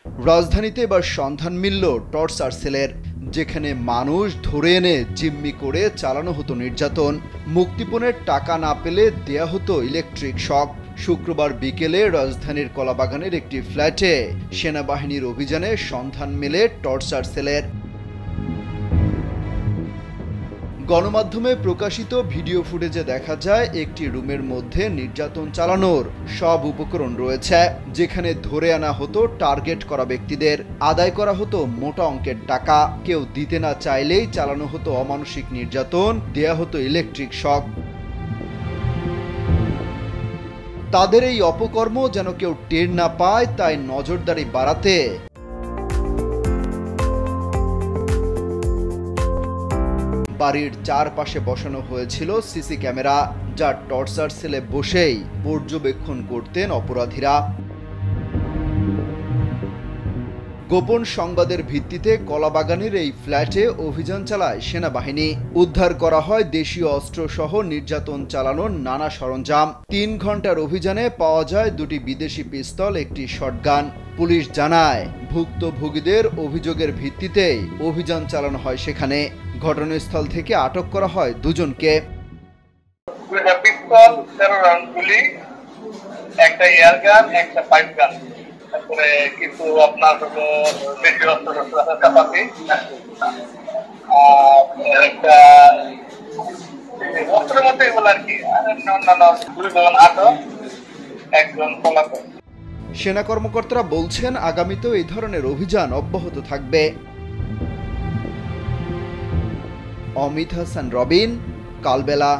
রাজধানীতে এবার সন্ধান মিলল টর্চার সেলের, যেখানে মানুষ ধরে এনে জিম্মি করে চালানো হতো নির্যাতন। মুক্তিপণের টাকা না পেলে দেয়া হতো ইলেকট্রিক শক। শুক্রবার বিকেলে রাজধানীর কলাবাগানের একটি ফ্ল্যাটে সেনাবাহিনীর অভিযানে সন্ধান মেলে টর্চার সেলের। গণমাধ্যমে প্রকাশিত ভিডিও ফুটেজে দেখা যায় একটি রুমের মধ্যে নির্যাতন চালানোর সব উপকরণ রয়েছে, যেখানে ধরে আনা হতো টার্গেট করা ব্যক্তিদের, আদায় করা হতো মোটা অঙ্কের টাকা, কেউ দিতে না চাইলেই চালানো হতো অমানসিক নির্যাতন, দেয়া হতো ইলেকট্রিক শক। তাদের এই অপকর্ম যেন কেউ টের না পায়, তাই নজরদারি বাড়াতে বাড়ির চারপাশে বসানো হয়েছিল সিসি ক্যামেরা, যা টর্চার সেলে বসেই পর্যবেক্ষণ করতেন অপরাধীরা। গোপন সংবাদের ভিত্তিতে কলাবাগানের এই ফ্ল্যাটে অভিযান চালায় সেনাবাহিনী। উদ্ধার করা হয় দেশীয় অস্ত্রসহ নির্যাতন চালানোর নানা সরঞ্জাম। ৩ ঘন্টার অভিযানে পাওয়া যায় 2টি বিদেশি পিস্তল, একটি শটগান। পুলিশ জানায়, ভুক্তভোগীদের অভিযোগের ভিত্তিতেই অভিযান চালানো হয় সেখানে। ঘটনাস্থল থেকে আটক করা হয় 2জনকে। পিস্তল, 13 রাউন্ড গুলি, একটা এয়ার গান, একটা পাইপ গান, তারপরে কিছু আপনার হলো দেশীয় অস্ত্রপাতি, একটা অস্ত্রের মধ্যে এগুলো আর কি, অন্যান্য 2 জন আটক, 1 জন পলাতক। সেনা কর্মকর্তারা বলছেন, আগামীতেও এই ধরনের অভিযান অব্যাহত থাকবে। অমিত হাসান রবিন, কালবেলা।